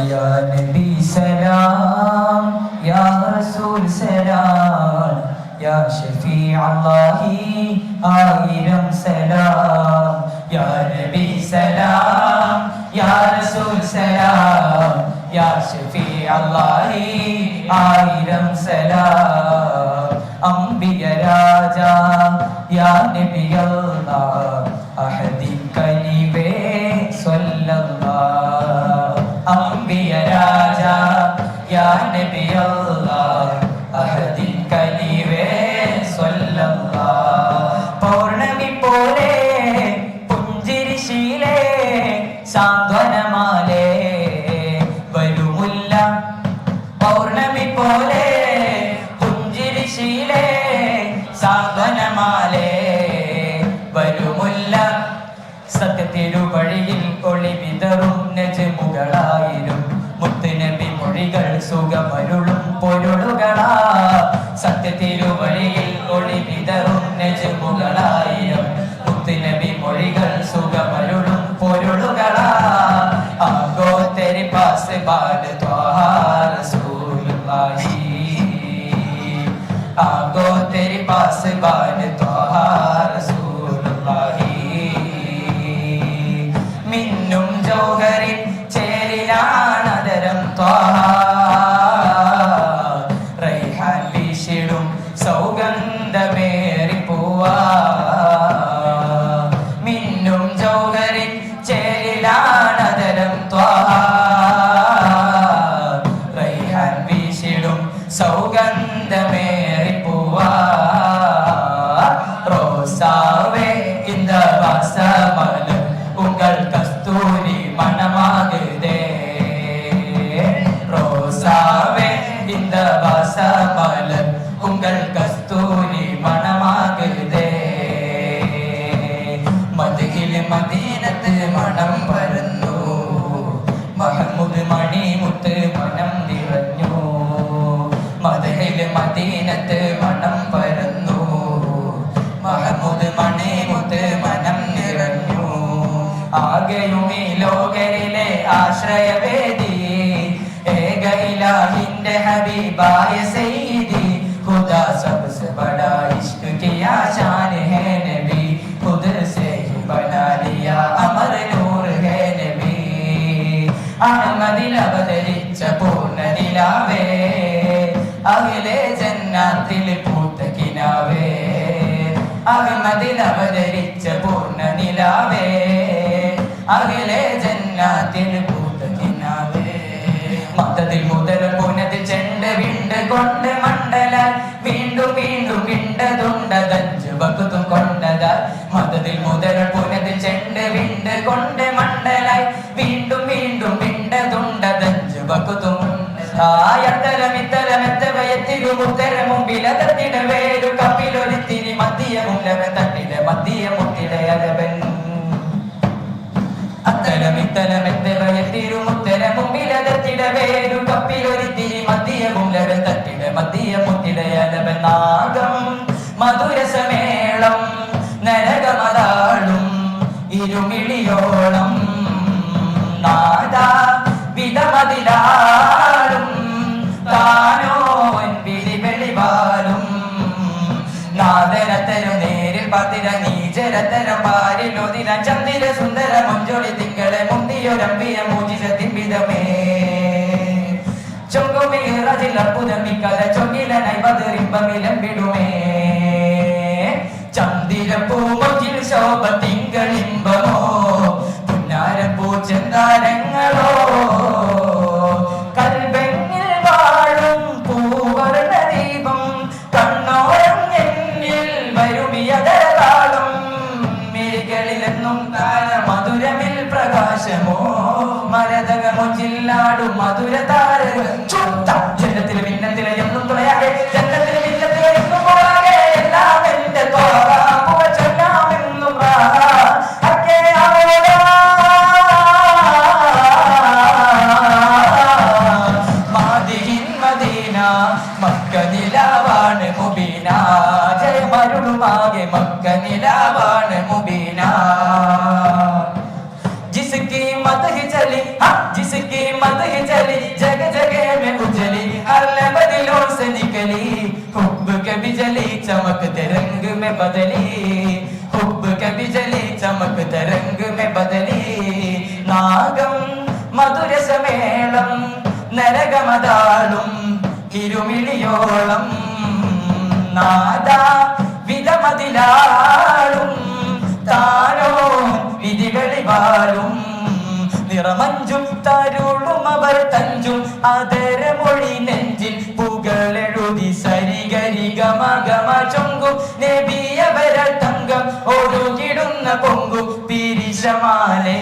या नबी सलाम या रसूल सलाम या शफी अल्लाही आയിരം സലാം या नबी सलाम या रसूल सलाम या शफी अल्लाही ആയിരം സലാം അംബിയ രാജാ या नबी अल्लाह अहदी कलीबे सल्लल्लाह अम्बिया राजा या नबी अल्लाह अहदी कलीबे सल्लल्लाह पौर्णमि पोले पुंजिरिशीले സാന്ത്വനമാലേ വരുമുല്ല പൗർണമി പോലെ പുഞ്ചിരിശീലേ സാന്ത്വനമാലേ വരുമുല്ല സത്യത്തിരുവഴിയിൽ ഒളി വിതറും നജ്മുകളായിരും മുത്തുനബി മൊഴികൾ സുഖമരുളും പൊരുളുകളാ സത്യത്തിരുവഴിയിൽ ഒളി വിതറും നജ്മുകളായിരും മുത്തുനബി മൊഴികൾ സുഖമരുളും പൊരുളുകളാ ആഗോ തെരി പാസ് ബാദ് ത്വാഹാ റസൂലുള്ളാഹി ആഗോ തെരി പാസ് ബാദ് ത്വാഹാ റസൂലുള്ളാഹി മിന്നും ജൗഹറിൻ ചേലിലാണതരം ത്വാഹാ റൈഹാൻ വീശിടും സൗഗന്ധമേറി പൂവാ മിന്നും ജൗഹറിൻ ചേലിലാണതരം ത്വാഹാ റൈഹാൻ വീശിടും സൗഗന്ധമേറി പൂവാ റോസാവേ இந்த வாசமலர் உங்கள் கஸ்தூரி மணமாகுதே ரோசாவே இந்த வாசமலர் உங்கள் கஸ்தூரி மணமாகுதே മദഹിൽ മദീനത്ത് മണം പരന്നു മഹ്മൂദ് മണിമുത്ത് മനം നിറഞ്ഞു മദഹിൽ മദീനത്ത് മണം പരന്നു മഹ്മൂദ് മണിമുത്ത് മനം നിറഞ്ഞു ആകെയും ഈ ലോകരിലെ ആശ്രയവേദി ഏക ഇലാഹിന്റെ ഹബീബായ സയ്യിദി ഖുദാ സബ്സെ ബഡാ ഇശ്ഖ് കിയാ ശാൻ ഹേ നബി ഖുദ് സേ ഹി ബനാ ലിയാ അമർ നൂർ ഹേ നബി അഹ്മദിൽ അവതരിച്ച പൂർണ്ണ നിലാവേ അഖിലേ ജന്നാത്തിൽ പൂത്ത കിനാവേ അഹ്മദിൽ അവതരിച്ച പൂർണ്ണ നിലാവേ അഖിലേ ജന്നാത്തിൽ പൂത്ത കിനാവേ മത്തതിൽ മുതൽ പുനത് ചെണ്ട് വിണ്ട് കൊണ്ട് മണ്ഡലാൽ വീണ്ടും വീണ്ടും വിണ്ടതുണ്ടതഞ്ച് വകുത്തും കൊണ്ടതാൽ മതതിൽ മുതൽ പുനത് ചെണ്ട് വിണ്ട് കൊണ്ട് മണ്ഡലായി വീണ്ടും വീണ്ടും വിണ്ടതുണ്ടതഞ്ച് വകുത്തും മുമ്പിലതത്തിടവേരു കപ്പിലൊരുത്തിരി മദ്യമുല്ലവൻ തട്ടിട മദ്യ മുത്തിടയലവൻ അത്തലമിത്തലമെത്തവയത്തിരുമുത്തര മുമ്പിലതത്തിടവേരു കപ്പിലൊരുത്തിരി മദ്യമുല്ലവൻ തട്ടിട മദ്യ മുത്തിടയലവൻ നാഗം മധുരസമേളം നരകമതാളും ഇരുമിളിയോളം നാദാ വിധമതിലാളും താനോൻ വിളിവെളിവാലും നാദരത്തരം നേരിൽ പതിര നീചരത്തരം പാരിലൊതിര ചന്ദ്ര സുന്ദര മഞ്ചൊളി തിങ്കളെ മുന്തിയൊരമ്പിയ മൂജിസത്തിൻ വിധമേ ചൊങ്കുമിറജിൽ അപ്പുതമിക്കല ചൊങ്കിലനായി ബദറിമ്പമിലം വിടുമേ ചന്ദിരപ്പൂമൊഞ്ചിൽ ശോഭ തിങ്കളിമ്പമോ പുന്നാരപ്പൂ ചെന്താരങ്ങളോ കൽബെങ്ങിൽ വാഴും പൂവർണ്ണ ദീപം കണ്ണോരം എന്നിൽ വരുമിയതരാളം മിഴികളിലെന്നും താര മധുരമിൽ പ്രകാശമോ മരതകമൊഞ്ചില്ലാടും മധുര താരകൾ ജന്നത്തിലെ മിന്നത്തിലെ എന്നും തുണയാകെ ജന്നത്തിലെ മിന്നത്തിലെ എന്നും പോകാകെ എല്ലാം എന്റെ ചൊല്ലാമെന്നും മക്ക നിലാവാണ് മുബീന ജയമരുളുമാകെ മക്ക നിലാവാണ് മുബീന जिसकी मदह चली जिसकी मदह चली में बदली हुब के बिजली चमक तरंग में बदली नागम മധുര സമേളം നരകമതാളും ഇരുമിളിയോളം നാദ വിധമതിലാളും താനോ വിധികളിവാളും നിറമഞ്ചും തരുളും അവർ തഞ്ചും അതരമൊഴി നെഞ്ചിൽ പുകളെഴുതി സരിഗരി ഗമ ഗമ ചൊങ്കും നബിയവര തങ്കം ഒഴുകിടുന്ന പൊങ്കും പിരിശമാലേ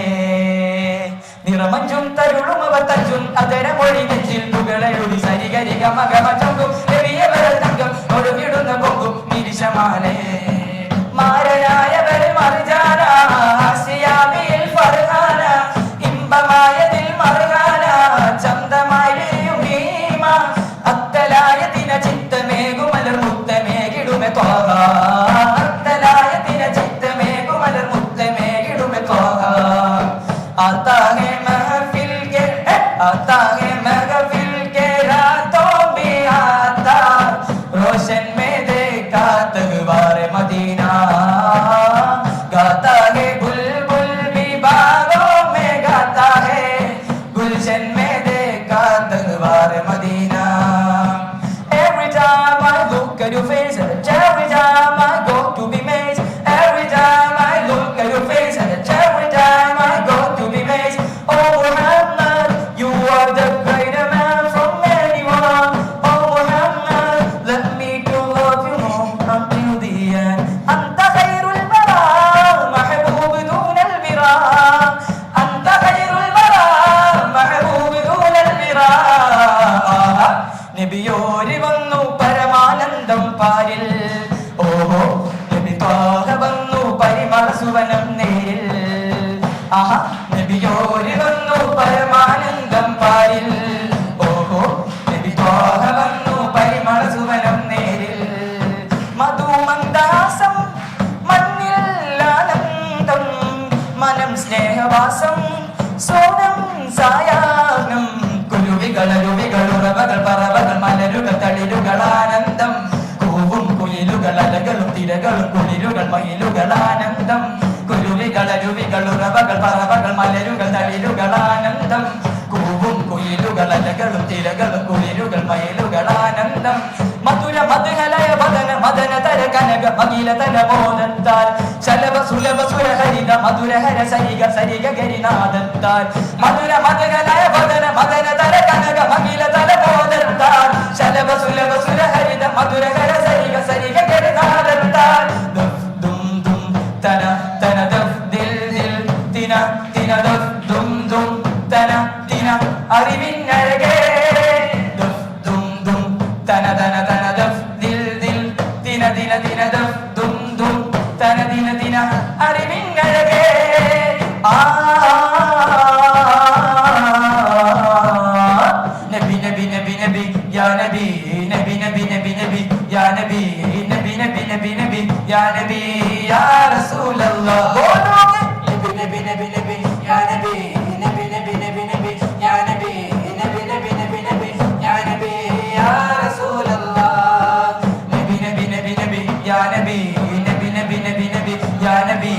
നിറമഞ്ചും തരുളും അവർ തഞ്ചും അതരമൊഴി നെഞ്ചിൽ പുകളെഴുതി സരിഗരി ഗമ ഗമ ചൊങ്കും നബിയവര തങ്കം ഒഴുകിടുന്ന പൊങ്കും പിരിശമാലേ മാരനായവർ മർജാന ആസിയാമിൽ ഫർഹാന ഇമ്പമായതിൽ മർഹാന ചന്തമായും ഭീമ അത്തലായതിന ചിത്തമേകുമലർ മുത്തമേകിടുമെ ത്വാഹ അത്തലായതിന ചിത്തമേകുമലർ മുത്തമേകിടുമെ ത്വാഹ आता है महफिल के रातों में आता रोशन में देखा तगवार मदीना गाता है बुलबुल भी बागों में गाता है गुलशन में देखा तगवार Medina every time I look at your face every time I go to be amazed every time I look at your face every time I go to be amazed oh Muhammad you are the greater man from anyone oh Muhammad let me to love you more until the end أنت خير البراء محبوب دون البراء أنت خير البراء محبوب دون البراء നബിയോരി വന്നു പരമാനന്ദം പാരിൽ ഓഹോ നബി ത്വാഹ വന്നു പരിമള സുവനം നേരിൽ ആഹാ നബിയോരി വന്നു പരമാനന്ദം പാരിൽ ഓഹോ നബി ത്വാഹ വന്നു പരിമള സുവനം നേരിൽ മധുമന്ദാസം മണ്ണിൽ ആനന്ദം മനം സ്നേഹവാസം സോനം സായാഹ്നം കുരുവികളുറവകൾ പറവകൾ മലരുകൾ തളിരുകൾ ആനന്ദം കൂവും കുയിലുകൾ അലകളും തിരകളും കുളിരുകൾ മയിലുകൾ ആനന്ദം കുരുവികളുറവകൾ പറവകൾ മലരുകൾ തളിരുകൾ ആനന്ദം കൂവും കുയിലുകൾ അലകളും തിരകളും കുളിരുകൾ മയിലുകൾ ആനന്ദം മധുര മധുഹലയ വദന മദന തര കനക മകില തര മോദത്താൽ ശലഭ സുലഭ സുരഹരിത മധുരഹര സരിഗ സരിഗ ഗരിനാദത്താൽ മധുര മധുഹലയ വദന മദന തര കനക മകില തര മോദത്താൽ ശലഭ സുലഭ സുരഹരിത മധുരഹര സരിഗ സരിഗ ഗരിനാദത്താൽ ദും ദും തന തന ദഫ് ദിൽ ദിൽ തിന തിന ദഫ് ദും ദും തന തിന അറിവിനഴകേ ദഫ് ദും ദും തന തന തന ദഫ് ദിൽ ദിൽ തിന തിന തിന ദഫ് ദും ദും തന തിന തിന അറിവിനഴകേ നബി നബി നബി നബി യാ നബി നബി നബി നബി നബി യാ നബി നബി നബി നബി നബി യാ നബി യാ റസൂലല്ലാഹ് ബോലോगे നബി നബി നബി നബി യാ നബി നബി നബി നബി നബി യാ നബി നബി നബി നബി നബി യാ നബി യാ റസൂലല്ലാഹ് നബി നബി നബി നബി യാ നബി നബി നബി നബി നബി യാ നബി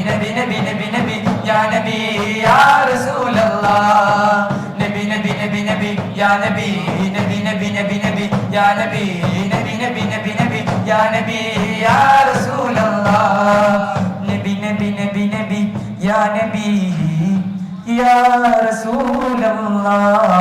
നബി നബി നബി നബി യാ നബി യാ റസൂലല്ലാഹ് നബി നബി നബി നബി യാ നബി നബി നബി നബി നബി യാ നബി നബി നബി നബി നബി യാ നബി യാ റസൂലല്ലാഹ് നബി നബി നബി നബി യാ നബി യാ റസൂലല്ലാഹ്